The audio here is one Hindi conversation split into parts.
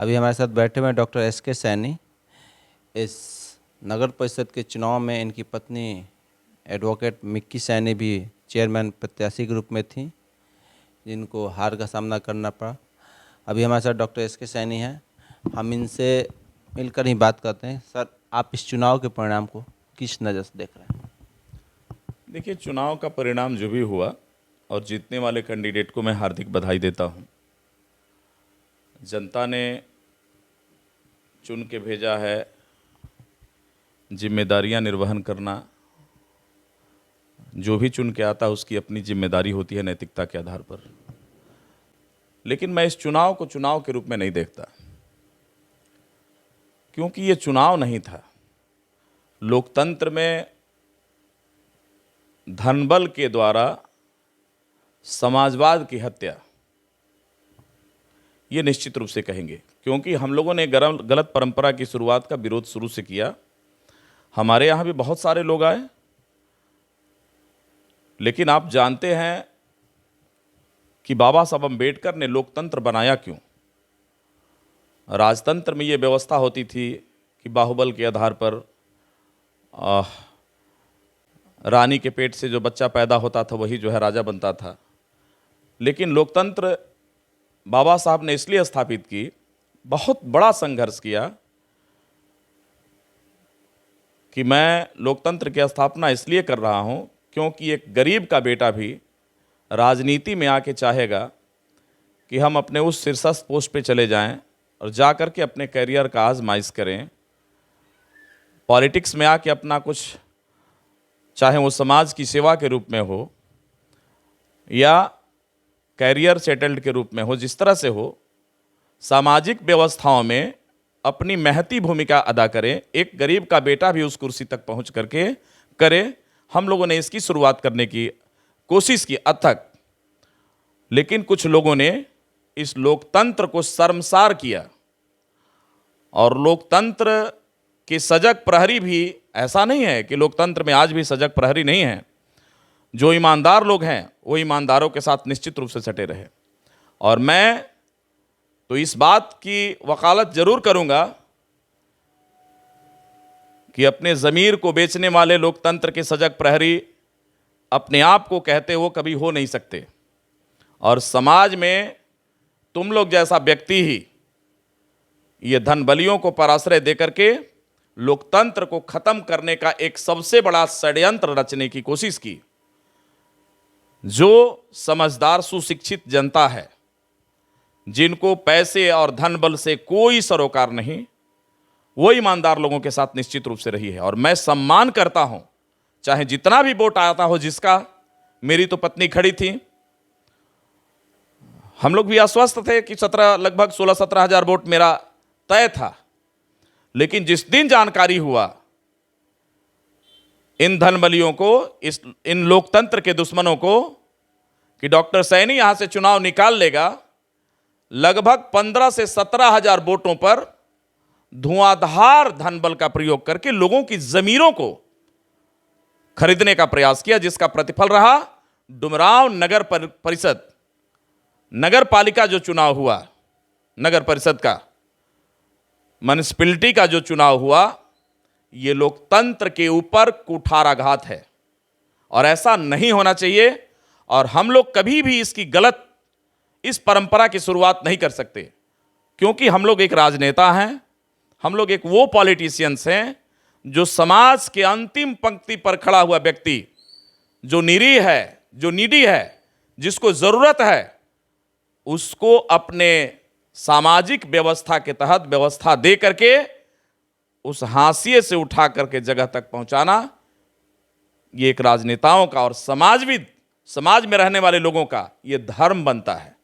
अभी हमारे साथ बैठे हुए हैं डॉक्टर एस के सैनी। इस नगर परिषद के चुनाव में इनकी पत्नी एडवोकेट मिक्की सैनी भी चेयरमैन प्रत्याशी के रूप में थी, जिनको हार का सामना करना पड़ा। अभी हमारे साथ डॉक्टर एस के सैनी हैं, हम इनसे मिलकर ही बात करते हैं। सर, आप इस चुनाव के परिणाम को किस नज़र से देख रहे हैं? देखिए, चुनाव का परिणाम जो भी हुआ और जीतने वाले कैंडिडेट को मैं हार्दिक बधाई देता हूं। जनता ने चुन के भेजा है, जिम्मेदारियां निर्वहन करना। जो भी चुन के आता है उसकी अपनी जिम्मेदारी होती है नैतिकता के आधार पर। लेकिन मैं इस चुनाव को चुनाव के रूप में नहीं देखता, क्योंकि ये चुनाव नहीं था। लोकतंत्र में धनबल के द्वारा समाजवाद की हत्या, ये निश्चित रूप से कहेंगे, क्योंकि हम लोगों ने गलत परंपरा की शुरुआत का विरोध शुरू से किया। हमारे यहाँ भी बहुत सारे लोग आए, लेकिन आप जानते हैं कि बाबा साहब अम्बेडकर ने लोकतंत्र बनाया क्यों? राजतंत्र में ये व्यवस्था होती थी कि बाहुबल के आधार पर रानी के पेट से जो बच्चा पैदा होता था वही जो है राजा बनता था। लेकिन लोकतंत्र बाबा साहब ने इसलिए स्थापित की, बहुत बड़ा संघर्ष किया कि मैं लोकतंत्र की स्थापना इसलिए कर रहा हूं क्योंकि एक गरीब का बेटा भी राजनीति में आके चाहेगा कि हम अपने उस शीर्षस्थ पोस्ट पे चले जाएं और जा कर के अपने करियर का आजमाइश करें। पॉलिटिक्स में आके अपना कुछ, चाहे वो समाज की सेवा के रूप में हो या कैरियर सेटल्ड के रूप में हो, जिस तरह से हो, सामाजिक व्यवस्थाओं में अपनी महती भूमिका अदा करें। एक गरीब का बेटा भी उस कुर्सी तक पहुंच करके करे। हम लोगों ने इसकी शुरुआत करने की कोशिश की अथक, लेकिन कुछ लोगों ने इस लोकतंत्र को शर्मसार किया। और लोकतंत्र के सजग प्रहरी भी, ऐसा नहीं है कि लोकतंत्र में आज भी सजग प्रहरी नहीं है। जो ईमानदार लोग हैं वो ईमानदारों के साथ निश्चित रूप से सटे रहे। और मैं तो इस बात की वकालत जरूर करूंगा कि अपने ज़मीर को बेचने वाले लोकतंत्र के सजग प्रहरी अपने आप को कहते वो कभी हो नहीं सकते। और समाज में तुम लोग जैसा व्यक्ति ही ये धन बलियों को पराश्रय देकर के लोकतंत्र को खत्म करने का एक सबसे बड़ा षड्यंत्र रचने की कोशिश की। जो समझदार सुशिक्षित जनता है, जिनको पैसे और धन बल से कोई सरोकार नहीं, वो ईमानदार लोगों के साथ निश्चित रूप से रही है। और मैं सम्मान करता हूं, चाहे जितना भी वोट आता हो जिसका। मेरी तो पत्नी खड़ी थी, हम लोग भी आश्वस्त थे कि लगभग 16-17 हजार वोट मेरा तय था। लेकिन जिस दिन जानकारी हुआ इन धनबलियों को, इन लोकतंत्र के दुश्मनों को, कि डॉक्टर सैनी यहां से चुनाव निकाल लेगा, लगभग 15 से 17 हजार वोटों पर धुआंधार धनबल का प्रयोग करके लोगों की जमीरों को खरीदने का प्रयास किया, जिसका प्रतिफल रहा डुमरांव नगर परिषद, नगर पालिका जो चुनाव हुआ, नगर परिषद का, म्युनिसिपैलिटी का जो चुनाव हुआ, ये लोकतंत्र के ऊपर कुठाराघात है। और ऐसा नहीं होना चाहिए। और हम लोग कभी भी इस परंपरा की शुरुआत नहीं कर सकते, क्योंकि हम लोग एक राजनेता हैं, हम लोग एक वो पॉलिटिशियंस हैं जो समाज के अंतिम पंक्ति पर खड़ा हुआ व्यक्ति, जो निरीह है, जो नीडी है, जिसको जरूरत है, उसको अपने सामाजिक व्यवस्था के तहत व्यवस्था दे करके उस हाशिए से उठा करके जगह तक पहुंचाना, ये एक राजनेताओं का और समाज में रहने वाले लोगों का ये धर्म बनता है।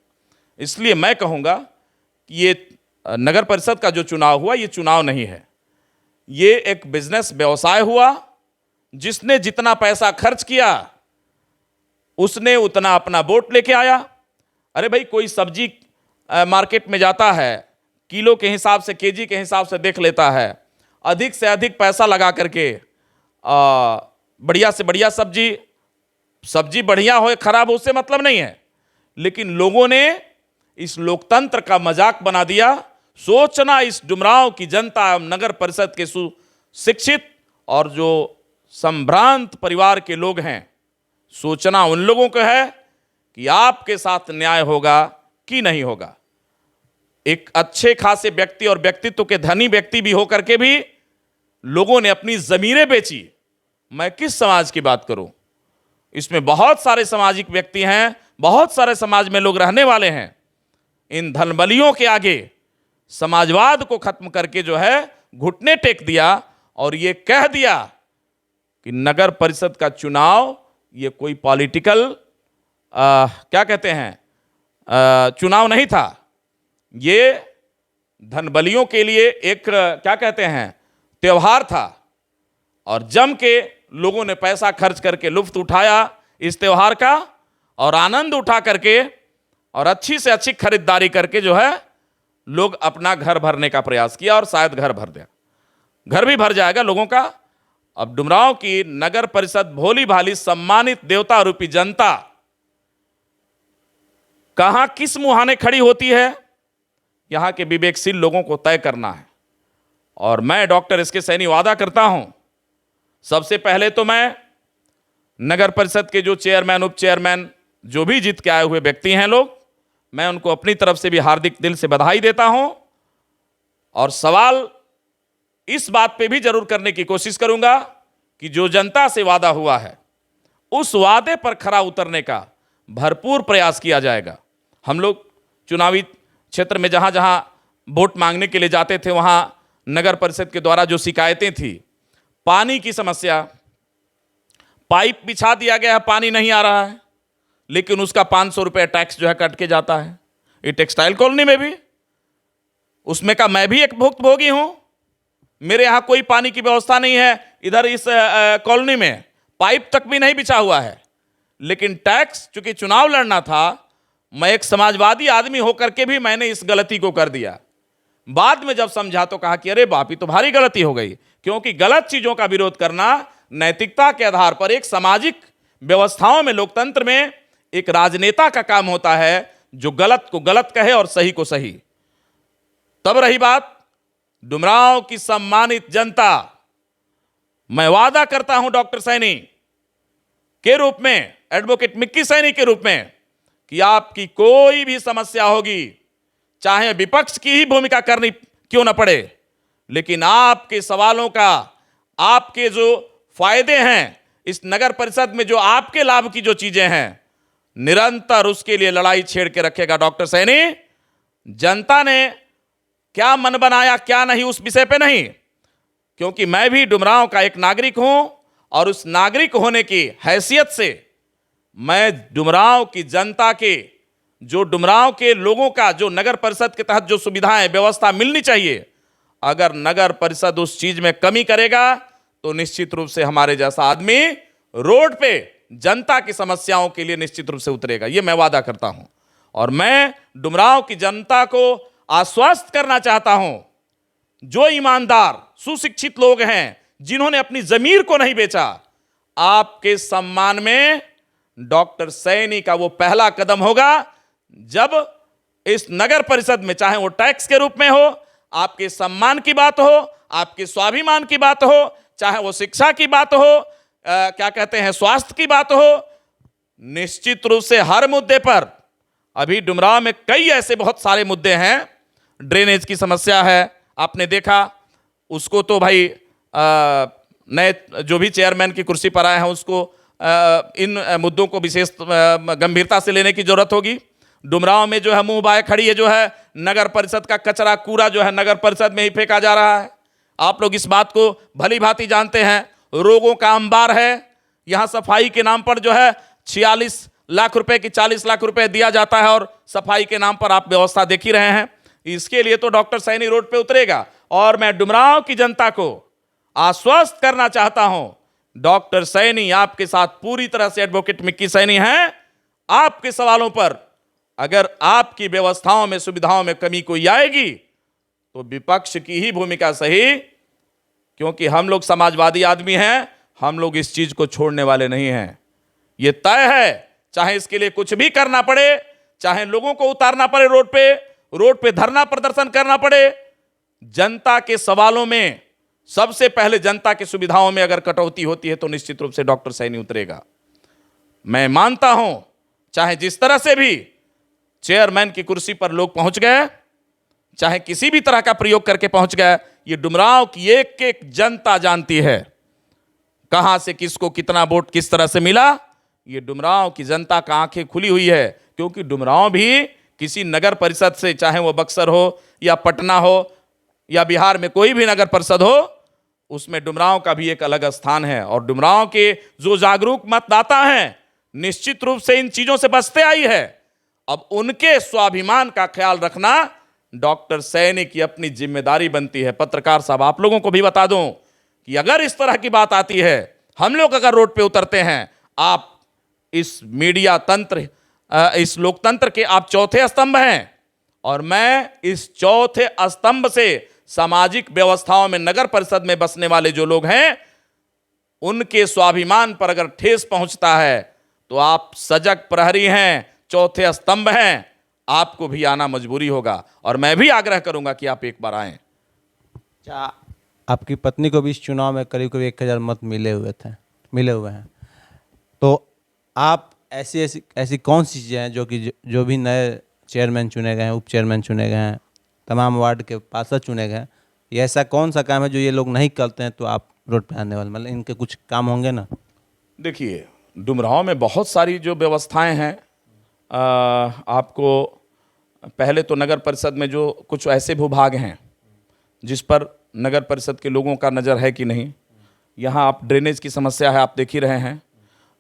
इसलिए मैं कहूंगा कि ये नगर परिषद का जो चुनाव हुआ, ये चुनाव नहीं है, ये एक बिजनेस व्यवसाय हुआ। जिसने जितना पैसा खर्च किया उसने उतना अपना वोट लेके आया। अरे भाई, कोई सब्जी मार्केट में जाता है, किलो के हिसाब से, केजी के हिसाब से देख लेता है, अधिक से अधिक पैसा लगा करके बढ़िया से बढ़िया सब्जी बढ़िया हो खराब हो उससे मतलब नहीं है। लेकिन लोगों ने इस लोकतंत्र का मजाक बना दिया, सोचना इस डुमरांव की जनता एवं नगर परिषद के सुशिक्षित और जो संभ्रांत परिवार के लोग हैं, सोचना उन लोगों को है कि आपके साथ न्याय होगा कि नहीं होगा। एक अच्छे खासे व्यक्ति और व्यक्तित्व के धनी व्यक्ति भी होकर के भी लोगों ने अपनी जमीरें बेची। मैं किस समाज की बात करूं? इसमें बहुत सारे सामाजिक व्यक्ति हैं, बहुत सारे समाज में लोग रहने वाले हैं। इन धनबलियों के आगे समाजवाद को खत्म करके जो है घुटने टेक दिया और ये कह दिया कि नगर परिषद का चुनाव ये कोई पॉलिटिकल क्या कहते हैं चुनाव नहीं था, ये धनबलियों के लिए एक क्या कहते हैं त्योहार था। और जम के लोगों ने पैसा खर्च करके लुत्फ उठाया इस त्योहार का और आनंद उठा करके और अच्छी से अच्छी खरीदारी करके जो है लोग अपना घर भरने का प्रयास किया और शायद घर भर दिया, घर भी भर जाएगा लोगों का। अब डुमरांव की नगर परिषद भोली भाली सम्मानित देवता रूपी जनता कहां किस मुहाने खड़ी होती है, यहां के विवेकशील लोगों को तय करना है। और मैं डॉक्टर एस के सैनी वादा करता हूं, सबसे पहले तो मैं नगर परिषद के जो चेयरमैन उप चेयरमैन जो भी जीत के आए हुए व्यक्ति हैं लोग, मैं उनको अपनी तरफ से भी हार्दिक दिल से बधाई देता हूं और सवाल इस बात पे भी जरूर करने की कोशिश करूंगा कि जो जनता से वादा हुआ है उस वादे पर खरा उतरने का भरपूर प्रयास किया जाएगा। हम लोग चुनावी क्षेत्र में जहां जहां वोट मांगने के लिए जाते थे वहां नगर परिषद के द्वारा जो शिकायतें थी, पानी की समस्या, पाइप बिछा दिया गया है, पानी नहीं आ रहा है, लेकिन उसका 500 रुपये टैक्स जो है कट के जाता है। ये टेक्सटाइल कॉलोनी में भी, उसमें का मैं भी एक भुक्तभोगी हूं। मेरे यहां कोई पानी की व्यवस्था नहीं है, इधर इस कॉलोनी में पाइप तक भी नहीं बिछा हुआ है, लेकिन टैक्स चूंकि चुनाव लड़ना था, मैं एक समाजवादी आदमी होकर के भी मैंने इस गलती को कर दिया। बाद में जब समझा तो कहा कि अरे बाप, ये तो भारी गलती हो गई, क्योंकि गलत चीजों का विरोध करना नैतिकता के आधार पर एक सामाजिक व्यवस्थाओं में, लोकतंत्र में एक राजनेता का काम होता है जो गलत को गलत कहे और सही को सही। तब रही बात डुमरांव की सम्मानित जनता, मैं वादा करता हूं डॉक्टर सैनी के रूप में, एडवोकेट मिक्की सैनी के रूप में, कि आपकी कोई भी समस्या होगी, चाहे विपक्ष की ही भूमिका करनी क्यों ना पड़े, लेकिन आपके सवालों का, आपके जो फायदे हैं इस नगर परिषद में, जो आपके लाभ की जो चीजें हैं, निरंतर उसके लिए लड़ाई छेड़ के रखेगा डॉक्टर सैनी। जनता ने क्या मन बनाया क्या नहीं उस विषय पे नहीं, क्योंकि मैं भी डुमरांव का एक नागरिक हूं और उस नागरिक होने की हैसियत से मैं डुमरांव की जनता के, जो डुमरांव के लोगों का जो नगर परिषद के तहत जो सुविधाएं व्यवस्था मिलनी चाहिए, अगर नगर परिषद उस चीज में कमी करेगा तो निश्चित रूप से हमारे जैसा आदमी रोड पे जनता की समस्याओं के लिए निश्चित रूप से उतरेगा, ये मैं वादा करता हूं। और मैं डुमरांव की जनता को आश्वस्त करना चाहता हूं, जो ईमानदार सुशिक्षित लोग हैं जिन्होंने अपनी जमीर को नहीं बेचा, आपके सम्मान में डॉक्टर सैनी का वो पहला कदम होगा जब इस नगर परिषद में, चाहे वो टैक्स के रूप में हो, आपके सम्मान की बात हो, आपके स्वाभिमान की बात हो, चाहे वो शिक्षा की बात हो, क्या कहते हैं स्वास्थ्य की बात हो, निश्चित रूप से हर मुद्दे पर, अभी डुमरांव में कई ऐसे बहुत सारे मुद्दे हैं, ड्रेनेज की समस्या है, आपने देखा उसको तो भाई नए जो भी चेयरमैन की कुर्सी पर आए हैं उसको इन मुद्दों को विशेष गंभीरता से लेने की जरूरत होगी। डुमरांव में जो है मुंह बाय खड़ी है, जो है नगर परिषद का कचरा कूड़ा जो है नगर परिषद में ही फेंका जा रहा है। आप लोग इस बात को भली भांति जानते हैं, रोगों का अंबार है। यहां सफाई के नाम पर जो है 46 लाख रुपए की 40 लाख रुपए दिया जाता है और सफाई के नाम पर आप व्यवस्था देख ही रहे हैं। इसके लिए तो डॉक्टर सैनी रोड पे उतरेगा। और मैं डुमरांव की जनता को आश्वस्त करना चाहता हूं, डॉक्टर सैनी आपके साथ पूरी तरह से, एडवोकेट मिक्की सैनी हैं आपके सवालों पर। अगर आपकी व्यवस्थाओं में, सुविधाओं में कमी कोई आएगी तो विपक्ष की ही भूमिका सही, क्योंकि हम लोग समाजवादी आदमी हैं, हम लोग इस चीज को छोड़ने वाले नहीं हैं। यह तय है, चाहे इसके लिए कुछ भी करना पड़े, चाहे लोगों को उतारना पड़े रोड पे, रोड पे धरना प्रदर्शन करना पड़े, जनता के सवालों में सबसे पहले जनता की सुविधाओं में अगर कटौती होती है तो निश्चित रूप से डॉक्टर सैनी उतरेगा। मैं मानता हूं चाहे जिस तरह से भी चेयरमैन की कुर्सी पर लोग पहुंच गए, चाहे किसी भी तरह का प्रयोग करके पहुंच गए, ये डुमरांव की एक एक जनता जानती है कहां से किसको कितना वोट किस तरह से मिला। ये डुमरांव की जनता का आंखें खुली हुई है, क्योंकि डुमरांव भी किसी नगर परिषद से, चाहे वो बक्सर हो या पटना हो या बिहार में कोई भी नगर परिषद हो, उसमें डुमरांव का भी एक अलग स्थान है। और डुमरांव के जो जागरूक मतदाता हैं निश्चित रूप से इन चीजों से बचते आई है। अब उनके स्वाभिमान का ख्याल रखना डॉक्टर सैनी की अपनी जिम्मेदारी बनती है। पत्रकार साहब, आप लोगों को भी बता दूं कि अगर इस तरह की बात आती है, हम लोग अगर रोड पे उतरते हैं, आप इस मीडिया तंत्र, इस लोकतंत्र के आप चौथे स्तंभ हैं, और मैं इस चौथे स्तंभ से सामाजिक व्यवस्थाओं में नगर परिषद में बसने वाले जो लोग हैं उनके स्वाभिमान पर अगर ठेस पहुंचता है तो आप सजग प्रहरी हैं, चौथे स्तंभ हैं, आपको भी आना मजबूरी होगा। और मैं भी आग्रह करूंगा कि आप एक बार आएं। अच्छा, आपकी पत्नी को भी इस चुनाव में करीब करीब 1000 मत मिले हुए हैं, तो आप ऐसी कौन सी चीज़ें हैं जो भी नए चेयरमैन चुने गए हैं, उप चेयरमैन चुने गए हैं, तमाम वार्ड के पार्षद चुने गए हैं, ये ऐसा कौन सा काम है जो ये लोग नहीं करते हैं तो आप रोड पे आने वाले, मतलब इनके कुछ काम होंगे ना? देखिए, डुमरांव में बहुत सारी जो व्यवस्थाएं हैं, आपको पहले तो नगर परिषद में जो कुछ ऐसे भूभाग हैं जिस पर नगर परिषद के लोगों का नज़र है कि नहीं। यहाँ आप ड्रेनेज की समस्या है, आप देख ही रहे हैं।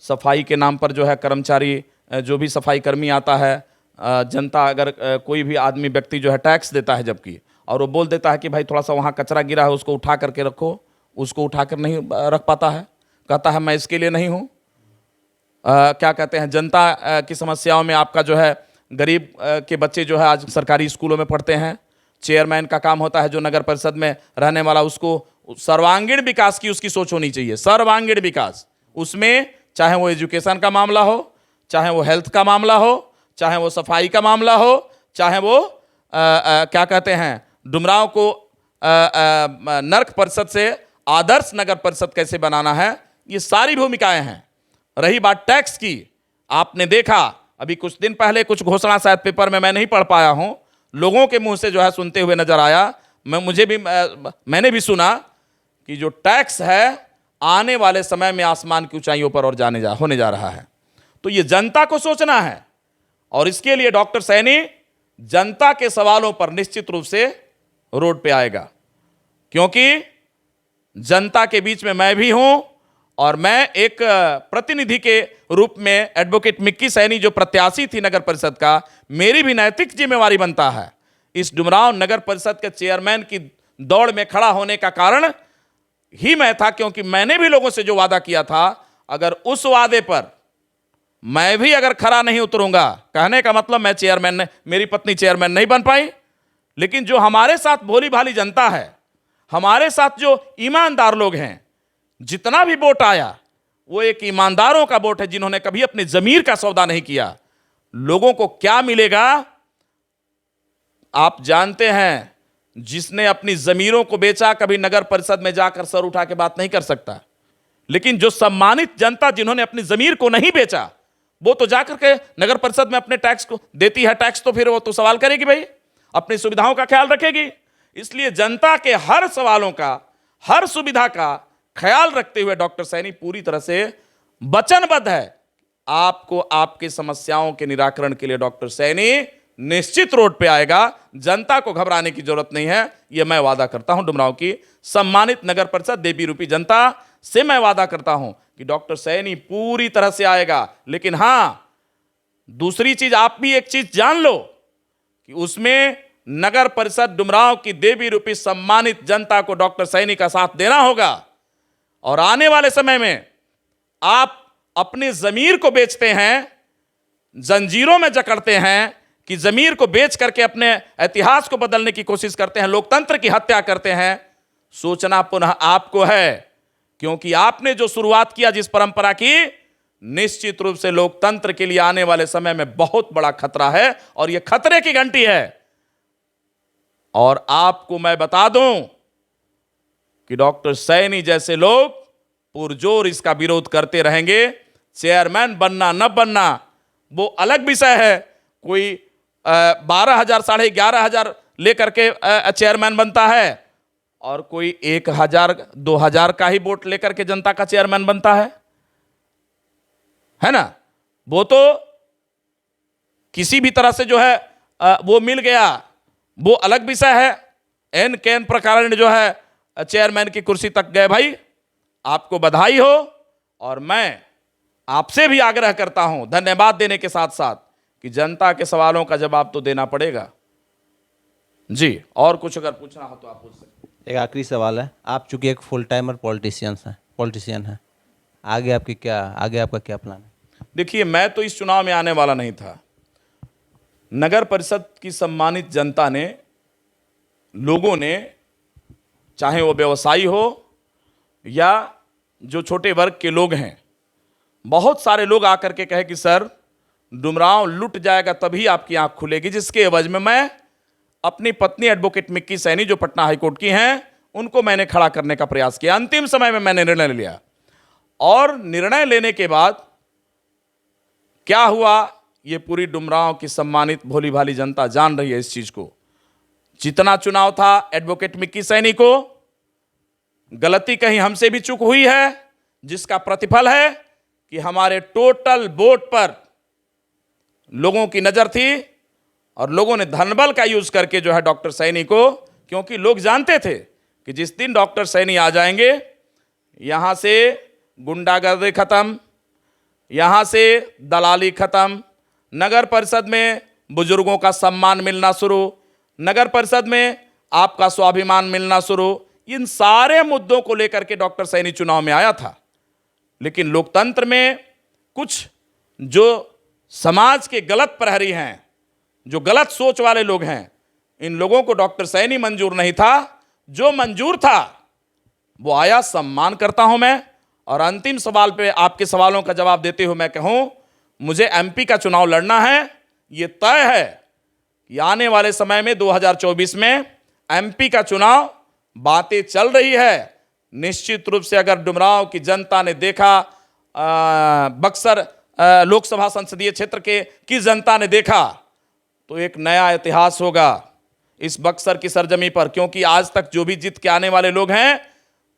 सफाई के नाम पर जो है कर्मचारी, जो भी सफाई कर्मी आता है, जनता अगर कोई भी आदमी व्यक्ति जो है टैक्स देता है, जबकि और वो बोल देता है कि भाई थोड़ा सा वहाँ कचरा गिरा है उसको उठा करके रखो, उसको उठा कर नहीं रख पाता है, कहता है मैं इसके लिए नहीं हूँ। क्या कहते हैं, जनता की समस्याओं में आपका जो है गरीब के बच्चे जो है आज सरकारी स्कूलों में पढ़ते हैं, चेयरमैन का काम होता है जो नगर परिषद में रहने वाला, उसको सर्वांगीण विकास की उसकी सोच होनी चाहिए, सर्वांगीण विकास। उसमें चाहे वो एजुकेशन का मामला हो, चाहे वो हेल्थ का मामला हो, चाहे वो सफाई का मामला हो, चाहे वो क्या कहते हैं डुमरांव को नर्क परिषद से आदर्श नगर परिषद कैसे बनाना है, ये सारी भूमिकाएं हैं। रही बात टैक्स की, आपने देखा अभी कुछ दिन पहले कुछ घोषणा शायद पेपर में मैं नहीं पढ़ पाया हूं, लोगों के मुंह से जो है सुनते हुए नजर आया, मैंने भी सुना कि जो टैक्स है आने वाले समय में आसमान की ऊंचाइयों पर और होने जा रहा है। तो ये जनता को सोचना है, और इसके लिए डॉक्टर सैनी जनता के सवालों पर निश्चित रूप से रोड पे आएगा, क्योंकि जनता के बीच में मैं भी हूं, और मैं एक प्रतिनिधि के रूप में एडवोकेट मिक्की सैनी जो प्रत्याशी थी नगर परिषद का, मेरी भी नैतिक जिम्मेवारी बनता है इस डुमरांव नगर परिषद के चेयरमैन की दौड़ में खड़ा होने का कारण ही मैं था, क्योंकि मैंने भी लोगों से जो वादा किया था, अगर उस वादे पर मैं भी अगर खरा नहीं उतरूंगा, कहने का मतलब मैं चेयरमैन, मेरी पत्नी चेयरमैन नहीं बन पाई, लेकिन जो हमारे साथ भोली भाली जनता है, हमारे साथ जो ईमानदार लोग हैं, जितना भी वोट आया वो एक ईमानदारों का वोट है जिन्होंने कभी अपने जमीर का सौदा नहीं किया। लोगों को क्या मिलेगा आप जानते हैं, जिसने अपनी जमीरों को बेचा कभी नगर परिषद में जाकर सर उठा के बात नहीं कर सकता, लेकिन जो सम्मानित जनता जिन्होंने अपनी जमीर को नहीं बेचा, वो तो जाकर के नगर परिषद में अपने टैक्स को देती है, टैक्स तो फिर वो तो सवाल करेगी भाई, अपनी सुविधाओं का ख्याल रखेगी। इसलिए जनता के हर सवालों का, हर सुविधा का ख्याल रखते हुए डॉक्टर सैनी पूरी तरह से वचनबद्ध है। आपको आपकी समस्याओं के निराकरण के लिए डॉक्टर सैनी निश्चित रोड पे आएगा, जनता को घबराने की जरूरत नहीं है, यह मैं वादा करता हूं। डुमरांव की सम्मानित नगर परिषद देवी रूपी जनता से मैं वादा करता हूं कि डॉक्टर सैनी पूरी तरह से आएगा। लेकिन हां, दूसरी चीज आप भी एक चीज जान लो कि उसमें नगर परिषद डुमरांव की देवी रूपी सम्मानित जनता को डॉक्टर सैनी का साथ देना होगा। और आने वाले समय में आप अपनी जमीर को बेचते हैं, जंजीरों में जकड़ते हैं कि जमीर को बेच करके अपने इतिहास को बदलने की कोशिश करते हैं, लोकतंत्र की हत्या करते हैं, सोचना पुनः आपको है, क्योंकि आपने जो शुरुआत किया जिस परंपरा की, निश्चित रूप से लोकतंत्र के लिए आने वाले समय में बहुत बड़ा खतरा है, और यह खतरे की घंटी है। और आपको मैं बता दूं कि डॉक्टर सैनी जैसे लोग पुरजोर इसका विरोध करते रहेंगे। चेयरमैन बनना न बनना वो अलग विषय है। कोई 12,000 11,500 लेकर के चेयरमैन बनता है और कोई 1,000 2,000 का ही वोट लेकर के जनता का चेयरमैन बनता है ना। वो तो किसी भी तरह से जो है वो मिल गया, वो अलग विषय है। एन कैन प्रकार जो है चेयरमैन की कुर्सी तक गए। भाई आपको बधाई हो और मैं आपसे भी आग्रह करता हूं, धन्यवाद देने के साथ साथ, कि जनता के सवालों का जवाब तो देना पड़ेगा जी। और कुछ अगर पूछना हो तो आप पूछ सकते हैं। एक आखिरी सवाल है, आप चूंकि एक फुल टाइमर पॉलिटिशियन हैं, आगे आपका क्या प्लान है? देखिए, मैं तो इस चुनाव में आने वाला नहीं था। नगर परिषद की सम्मानित जनता ने, लोगों ने, चाहे वो व्यवसायी हो या जो छोटे वर्ग के लोग हैं, बहुत सारे लोग आकर के कहे कि सर डुमरांव लुट जाएगा तभी आपकी आंख खुलेगी, जिसके एवज में मैं अपनी पत्नी एडवोकेट मिक्की सैनी जो पटना हाईकोर्ट की हैं, उनको मैंने खड़ा करने का प्रयास किया। अंतिम समय में मैंने निर्णय लिया और निर्णय लेने के बाद क्या हुआ, ये पूरी डुमरांव की सम्मानित भोली भाली जनता जान रही है इस चीज को। जितना चुनाव था एडवोकेट मिक्की सैनी को, गलती कहीं हमसे भी चूक हुई है, जिसका प्रतिफल है कि हमारे टोटल वोट पर लोगों की नजर थी और लोगों ने धनबल का यूज करके जो है डॉक्टर सैनी को, क्योंकि लोग जानते थे कि जिस दिन डॉक्टर सैनी आ जाएंगे, यहां से गुंडागर्दी खत्म, यहां से दलाली खत्म, नगर परिषद में बुजुर्गों का सम्मान मिलना शुरू, नगर परिषद में आपका स्वाभिमान मिलना शुरू। इन सारे मुद्दों को लेकर के डॉक्टर सैनी चुनाव में आया था। लेकिन लोकतंत्र में कुछ जो समाज के गलत प्रहरी हैं, जो गलत सोच वाले लोग हैं, इन लोगों को डॉक्टर सैनी मंजूर नहीं था। जो मंजूर था वो आया, सम्मान करता हूं मैं। और अंतिम सवाल पे आपके सवालों का जवाब देते हुए मैं कहूं, मुझे एमपी का चुनाव लड़ना है। यह तय है कि आने वाले समय में 2024 में एमपी का चुनाव, बातें चल रही है। निश्चित रूप से अगर डुमरांव की जनता ने देखा, बक्सर लोकसभा संसदीय क्षेत्र की जनता ने देखा, तो एक नया इतिहास होगा इस बक्सर की सरजमी पर। क्योंकि आज तक जो भी जीत के आने वाले लोग हैं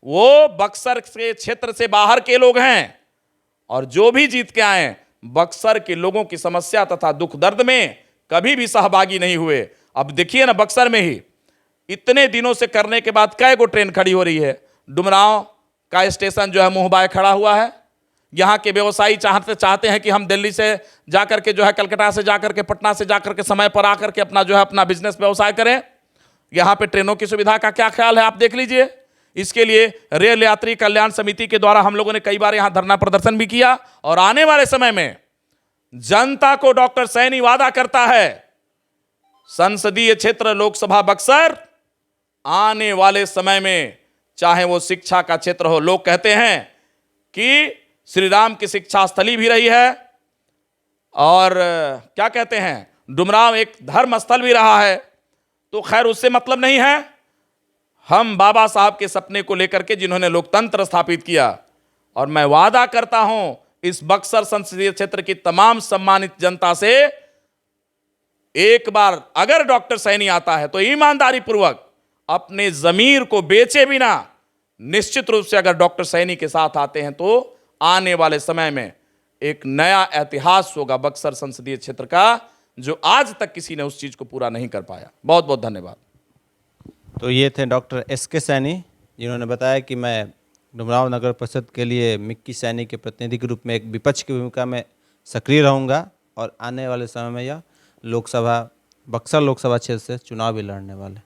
वो बक्सर के क्षेत्र से बाहर के लोग हैं, और जो भी जीत के आए बक्सर के लोगों की समस्या तथा दुख दर्द में कभी भी सहभागी नहीं हुए। अब देखिए ना, बक्सर में ही इतने दिनों से करने के बाद कै गो ट्रेन खड़ी हो रही है। डुमरांव का स्टेशन जो है मुंह बाय खड़ा हुआ है। यहाँ के व्यवसायी चाहते हैं कि हम दिल्ली से जाकर के जो है, कलकत्ता से जाकर के, पटना से जाकर के समय पर आकर के अपना जो है अपना बिजनेस व्यवसाय करें। यहाँ पे ट्रेनों की सुविधा का क्या ख्याल है, आप देख लीजिए। इसके लिए रेल यात्री कल्याण समिति के द्वारा हम लोगों ने कई बार यहां धरना प्रदर्शन भी किया। और आने वाले समय में जनता को डॉक्टर सैनी वादा करता है, संसदीय क्षेत्र लोकसभा बक्सर आने वाले समय में, चाहे वो शिक्षा का क्षेत्र हो, लोग कहते हैं कि श्री राम की शिक्षा स्थली भी रही है, और क्या कहते हैं, डुमरांव एक धर्म स्थल भी रहा है। तो खैर उससे मतलब नहीं है। हम बाबा साहब के सपने को लेकर के, जिन्होंने लोकतंत्र स्थापित किया, और मैं वादा करता हूं इस बक्सर संसदीय क्षेत्र की तमाम सम्मानित जनता से, एक बार अगर डॉक्टर सैनी आता है तो ईमानदारी पूर्वक अपने जमीर को बेचे बिना, निश्चित रूप से अगर डॉक्टर सैनी के साथ आते हैं तो आने वाले समय में एक नया इतिहास होगा बक्सर संसदीय क्षेत्र का, जो आज तक किसी ने उस चीज को पूरा नहीं कर पाया। बहुत बहुत धन्यवाद। तो ये थे डॉक्टर एसके सैनी, जिन्होंने बताया कि मैं डुमरांव नगर परिषद के लिए मिक्की सैनी के प्रतिनिधि के रूप में एक विपक्ष की भूमिका में सक्रिय रहूंगा, और आने वाले समय में यह बक्सर लोकसभा क्षेत्र से चुनाव भी लड़ने वाले।